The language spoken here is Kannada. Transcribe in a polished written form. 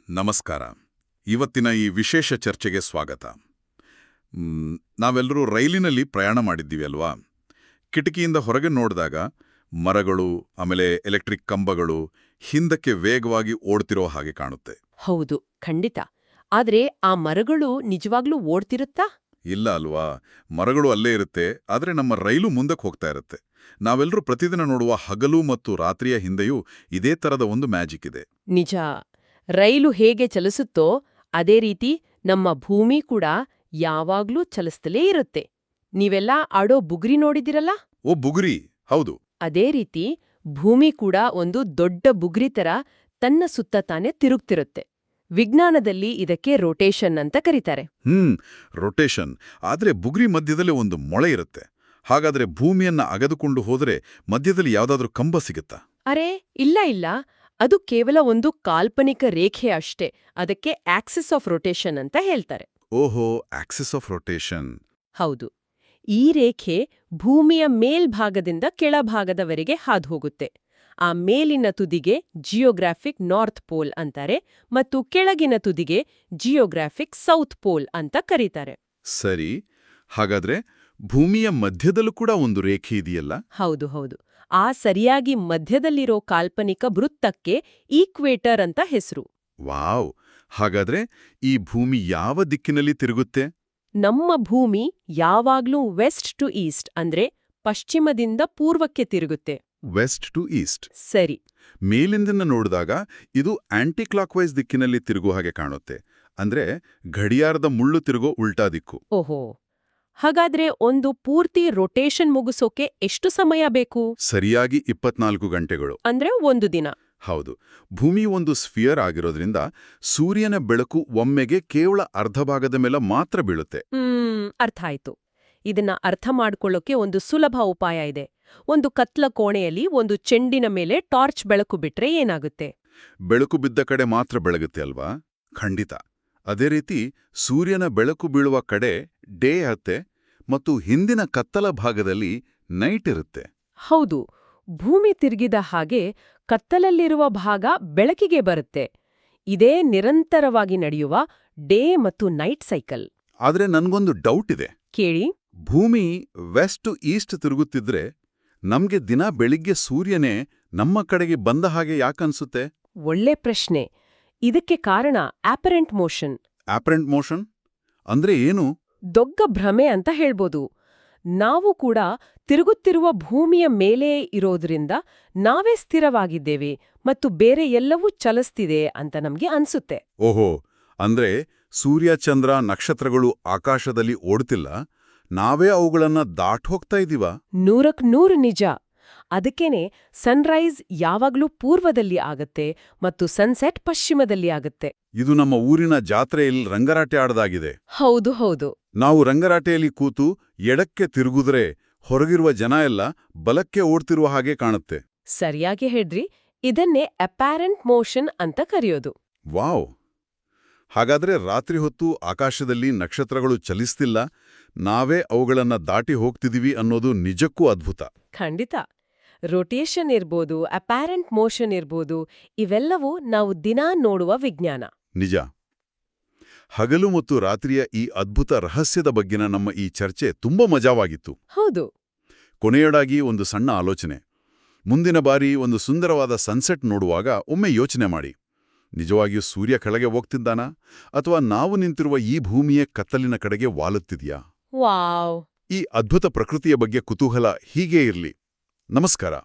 ನಮಸ್ಕಾರ. ಇವತ್ತಿನ ಈ ವಿಶೇಷ ಚರ್ಚೆಗೆ ಸ್ವಾಗತ. ನಾವೆಲ್ಲರೂ ರೈಲಿನಲ್ಲಿ ಪ್ರಯಾಣ ಮಾಡಿದ್ದೀವಿ ಅಲ್ವಾ? ಕಿಟಕಿಯಿಂದ ಹೊರಗೆ ನೋಡಿದಾಗ ಮರಗಳು, ಆಮೇಲೆ ಎಲೆಕ್ಟ್ರಿಕ್ ಕಂಬಗಳು ಹಿಂದಕ್ಕೆ ವೇಗವಾಗಿ ಓಡ್ತಿರೋ ಹಾಗೆ ಕಾಣುತ್ತೆ. ಹೌದು, ಖಂಡಿತ. ಆದ್ರೆ ಆ ಮರಗಳು ನಿಜವಾಗ್ಲೂ ಓಡ್ತಿರುತ್ತಾ? ಇಲ್ಲ ಅಲ್ವಾ? ಮರಗಳು ಅಲ್ಲೇ ಇರುತ್ತೆ, ಆದರೆ ನಮ್ಮ ರೈಲು ಮುಂದಕ್ಕೆ ಹೋಗ್ತಾ ಇರುತ್ತೆ. ನಾವೆಲ್ಲರೂ ಪ್ರತಿದಿನ ನೋಡುವ ಹಗಲು ಮತ್ತು ರಾತ್ರಿಯ ಹಿಂದೆಯೂ ಇದೇ ಥರದ ಒಂದು ಮ್ಯಾಜಿಕ್ ಇದೆ. ನಿಜ. ರೈಲು ಹೇಗೆ ಚಲಿಸುತ್ತೋ ಅದೇ ರೀತಿ ನಮ್ಮ ಭೂಮಿ ಕೂಡ ಯಾವಾಗ್ಲೂ ಚಲಿಸ್ತಲೇ ಇರುತ್ತೆ. ನೀವೆಲ್ಲ ಆಡೋ ಬುಗುರಿ ನೋಡಿದಿರಲ್ಲ? ಓ, ಬುಗುರಿ! ಹೌದು. ಅದೇ ರೀತಿ ಭೂಮಿ ಕೂಡ ಒಂದು ದೊಡ್ಡ ಬುಗುರಿ ತರ ತನ್ನ ಸುತ್ತ ತಾನೇ ತಿರುಗ್ತಿರುತ್ತೆ. ವಿಜ್ಞಾನದಲ್ಲಿ ಇದಕ್ಕೆ ರೋಟೇಷನ್ ಅಂತ ಕರೀತಾರೆ. ರೊಟೇಷನ್. ಆದ್ರೆ ಬುಗುರಿ ಮಧ್ಯದಲ್ಲಿ ಒಂದು ಮೊಳೆ ಇರುತ್ತೆ. ಹಾಗಾದ್ರೆ ಭೂಮಿಯನ್ನ ಅಗೆದುಕೊಂಡು ಹೋದರೆ ಮಧ್ಯದಲ್ಲಿ ಯಾವ್ದಾದ್ರೂ ಕಂಬ ಸಿಗುತ್ತಾ? ಅರೆ ಇಲ್ಲ, ಅದು ಕೇವಲ ಒಂದು ಕಾಲ್ಪನಿಕ ರೇಖೆ ಅಷ್ಟೇ. ಅದಕ್ಕೆ ಆಕ್ಸಿಸ್ ಆಫ್ ರೊಟೇಷನ್ ಅಂತ ಹೇಳ್ತಾರೆ. ಓಹೋ, ಆಕ್ಸಿಸ್ ಆಫ್ ರೊಟೇಷನ್. ಹೌದು. ಈ ರೇಖೆ ಭೂಮಿಯ ಮೇಲ್ಭಾಗದಿಂದ ಕೆಳಭಾಗದವರೆಗೆ ಹಾದುಹೋಗುತ್ತೆ. ಆ ಮೇಲಿನ ತುದಿಗೆ ಜಿಯೋಗ್ರಾಫಿಕ್ ನಾರ್ತ್ ಪೋಲ್ ಅಂತಾರೆ ಮತ್ತು ಕೆಳಗಿನ ತುದಿಗೆ ಜಿಯೋಗ್ರಾಫಿಕ್ ಸೌತ್ ಪೋಲ್ ಅಂತ ಕರೀತಾರೆ. ಸರಿ. ಹಾಗಾದ್ರೆ ಭೂಮಿಯ ಮಧ್ಯದಲ್ಲೂ ಕೂಡ ಒಂದು ರೇಖೆ ಇದೆಯಲ್ಲ? ಹೌದು. ಆ ಸರಿಯಾಗಿ ಮಧ್ಯದಲ್ಲಿರೋ ಕಾಲ್ಪನಿಕ ವೃತ್ತಕ್ಕೆ ಈಕ್ವೇಟರ್ ಅಂತ ಹೆಸರು. ವಾವ್! ಹಾಗಾದ್ರೆ ಈ ಭೂಮಿ ಯಾವ ದಿಕ್ಕಿನಲ್ಲಿ ತಿರುಗುತ್ತೆ? ನಮ್ಮ ಭೂಮಿ ಯಾವಾಗ್ಲೂ ವೆಸ್ಟ್ ಟು ಈಸ್ಟ್ ಅಂದ್ರೆ ಪಶ್ಚಿಮದಿಂದ ಪೂರ್ವಕ್ಕೆ ತಿರುಗುತ್ತೆ. West to East. ಸರಿ. ಮೇಲಿಂದ ನೋಡಿದಾಗ ಇದು ಆಂಟಿ ಕ್ಲಾಕ್ವೈಸ್ ದಿಕ್ಕಿನಲ್ಲಿ ತಿರುಗೋ ಹಾಗೆ ಕಾಣುತ್ತೆ. ಅಂದ್ರೆ ಗಡಿಯಾರದ ಮುಳ್ಳು ತಿರುಗೋ ಉಲ್ಟಾ ದಿಕ್ಕು. ಓಹೋ. ಹಾಗಾದ್ರೆ ಒಂದು ಪೂರ್ತಿ ರೊಟೇಷನ್ ಮುಗಿಸೋಕೆ ಎಷ್ಟು ಸಮಯ ಬೇಕು? ಸರಿಯಾಗಿ 24 ಗಂಟೆಗಳು. ಅಂದ್ರೆ ಒಂದು ದಿನ. ಹೌದು. ಭೂಮಿ ಒಂದು ಸ್ಫಿಯರ್ ಆಗಿರೋದ್ರಿಂದ ಸೂರ್ಯನ ಬೆಳಕು ಒಮ್ಮೆಗೆ ಕೇವಲ ಅರ್ಧ ಭಾಗದ ಮೇಲೆ ಮಾತ್ರ ಬೀಳುತ್ತೆ. ಅರ್ಥ ಆಯ್ತು. ಇದನ್ನ ಅರ್ಥ ಮಾಡ್ಕೊಳ್ಳೋಕೆ ಒಂದು ಸುಲಭ ಉಪಾಯ ಇದೆ. ಒಂದು ಕತ್ಲ ಕೋಣೆಯಲ್ಲಿ ಒಂದು ಚೆಂಡಿನ ಮೇಲೆ ಟಾರ್ಚ್ ಬೆಳಕು ಬಿಟ್ರೆ ಏನಾಗುತ್ತೆ? ಬೆಳಕು ಬಿದ್ದ ಕಡೆ ಮಾತ್ರ ಬೆಳಗುತ್ತೆ ಅಲ್ವಾ? ಖಂಡಿತ. ಅದೇ ರೀತಿ ಸೂರ್ಯನ ಬೆಳಕು ಬೀಳುವ ಕಡೆ ಡೇ ಇರುತ್ತೆ ಮತ್ತು ಹಿಂದಿನ ಕತ್ತಲ ಭಾಗದಲ್ಲಿ ನೈಟ್ ಇರುತ್ತೆ. ಹೌದು. ಭೂಮಿ ತಿರುಗಿದ ಹಾಗೆ ಕತ್ತಲಲ್ಲಿರುವ ಭಾಗ ಬೆಳಕಿಗೆ ಬರುತ್ತೆ. ಇದೇ ನಿರಂತರವಾಗಿ ನಡೆಯುವ ಡೇ ಮತ್ತು ನೈಟ್ ಸೈಕಲ್. ಆದ್ರೆ ನನ್ಗೊಂದು ಡೌಟ್ ಇದೆ. ಕೇಳಿ. ಭೂಮಿ ವೆಸ್ಟ್ ಟು ಈಸ್ಟ್ ತಿರುಗುತ್ತಿದ್ರೆ ನಮ್ಗೆ ದಿನ ಬೆಳಿಗ್ಗೆ ಸೂರ್ಯನೇ ನಮ್ಮ ಕಡೆಗೆ ಬಂದ ಹಾಗೆ ಯಾಕನ್ಸುತ್ತೆ? ಒಳ್ಳೆ ಪ್ರಶ್ನೆ. ಇದಕ್ಕೆ ಕಾರಣ ಆಪರೆಂಟ್ ಮೋಷನ್. ಆಪರೆಂಟ್ ಮೋಷನ್ ಅಂದ್ರೆ ಏನು? ದೊಡ್ಡ ಭ್ರಮೆ ಅಂತ ಹೇಳ್ಬೋದು. ನಾವು ಕೂಡ ತಿರುಗುತ್ತಿರುವ ಭೂಮಿಯ ಮೇಲೆ ಇರೋದ್ರಿಂದ ನಾವೇ ಸ್ಥಿರವಾಗಿದ್ದೇವೆ ಮತ್ತು ಬೇರೆ ಎಲ್ಲವೂ ಚಲಿಸ್ತಿದೆ ಅಂತ ನಮ್ಗೆ ಅನ್ಸುತ್ತೆ. ಓಹೋ, ಅಂದ್ರೆ ಸೂರ್ಯ, ಚಂದ್ರ, ನಕ್ಷತ್ರಗಳು ಆಕಾಶದಲ್ಲಿ ಓಡ್ತಿಲ್ಲ, ನಾವೇ ಅವುಗಳನ್ನ ದಾಟ್ಹೋಗ್ತಾ ಇದೀವ? 100% ನಿಜ. ಅದಕ್ಕೇನೆ ಸನ್ರೈಸ್ ಯಾವಾಗ್ಲೂ ಪೂರ್ವದಲ್ಲಿ ಆಗತ್ತೆ ಮತ್ತು ಸನ್ಸೆಟ್ ಪಶ್ಚಿಮದಲ್ಲಿ ಆಗತ್ತೆ. ಇದು ನಮ್ಮ ಊರಿನ ಜಾತ್ರೆಯಲ್ಲಿ ರಂಗರಾಟೆ ಆಡದಾಗಿದೆ. ಹೌದು. ನಾವು ರಂಗರಾಟೆಯಲ್ಲಿ ಕೂತು ಎಡಕ್ಕೆ ತಿರುಗುದ್ರೆ ಹೊರಗಿರುವ ಜನ ಎಲ್ಲ ಬಲಕ್ಕೆ ಓಡ್ತಿರುವ ಹಾಗೆ ಕಾಣುತ್ತೆ. ಸರಿಯಾಗಿ ಹೇಳ್ರಿ. ಇದನ್ನೇ ಅಪ್ಯಾರೆಂಟ್ ಮೋಷನ್ ಅಂತ ಕರೆಯೋದು. ವಾವ್! ಹಾಗಾದ್ರೆ ರಾತ್ರಿ ಹೊತ್ತು ಆಕಾಶದಲ್ಲಿ ನಕ್ಷತ್ರಗಳು ಚಲಿಸ್ತಿಲ್ಲ, ನಾವೇ ಅವುಗಳನ್ನ ದಾಟಿ ಹೋಗ್ತಿದೀವಿ ಅನ್ನೋದು ನಿಜಕ್ಕೂ ಅದ್ಭುತ. ಖಂಡಿತ. ರೊಟೇಷನ್ ಇರ್ಬೋದು, ಅಪ್ಯಾರೆಂಟ್ ಮೋಷನ್ ಇರ್ಬೋದು, ಇವೆಲ್ಲವೂ ನಾವು ದಿನಾ ನೋಡುವ ವಿಜ್ಞಾನ. ನಿಜ. ಹಗಲು ಮತ್ತು ರಾತ್ರಿಯ ಈ ಅದ್ಭುತ ರಹಸ್ಯದ ಬಗ್ಗಿನ ನಮ್ಮ ಈ ಚರ್ಚೆ ತುಂಬಾ ಮಜಾವಾಗಿತ್ತು. ಹೌದು. ಕೊನೆಯದಾಗಿ ಒಂದು ಸಣ್ಣ ಆಲೋಚನೆ. ಮುಂದಿನ ಬಾರಿ ಒಂದು ಸುಂದರವಾದ ಸನ್ಸೆಟ್ ನೋಡುವಾಗ ಒಮ್ಮೆ ಯೋಚನೆ ಮಾಡಿ, ನಿಜವಾಗಿಯೂ ಸೂರ್ಯ ಕೆಳಗೆ ಹೋಗ್ತಿದ್ದಾನಾ ಅಥವಾ ನಾವು ನಿಂತಿರುವ ಈ ಭೂಮಿಯ ಕತ್ತಲಿನ ಕಡೆಗೆ ವಾಲುತ್ತಿದೆಯಾ? ವಾವ್! ಈ ಅದ್ಭುತ ಪ್ರಕೃತಿಯ ಬಗ್ಗೆ ಕುತೂಹಲ ಹೀಗೇ ಇರ್ಲಿ. ನಮಸ್ಕಾರ.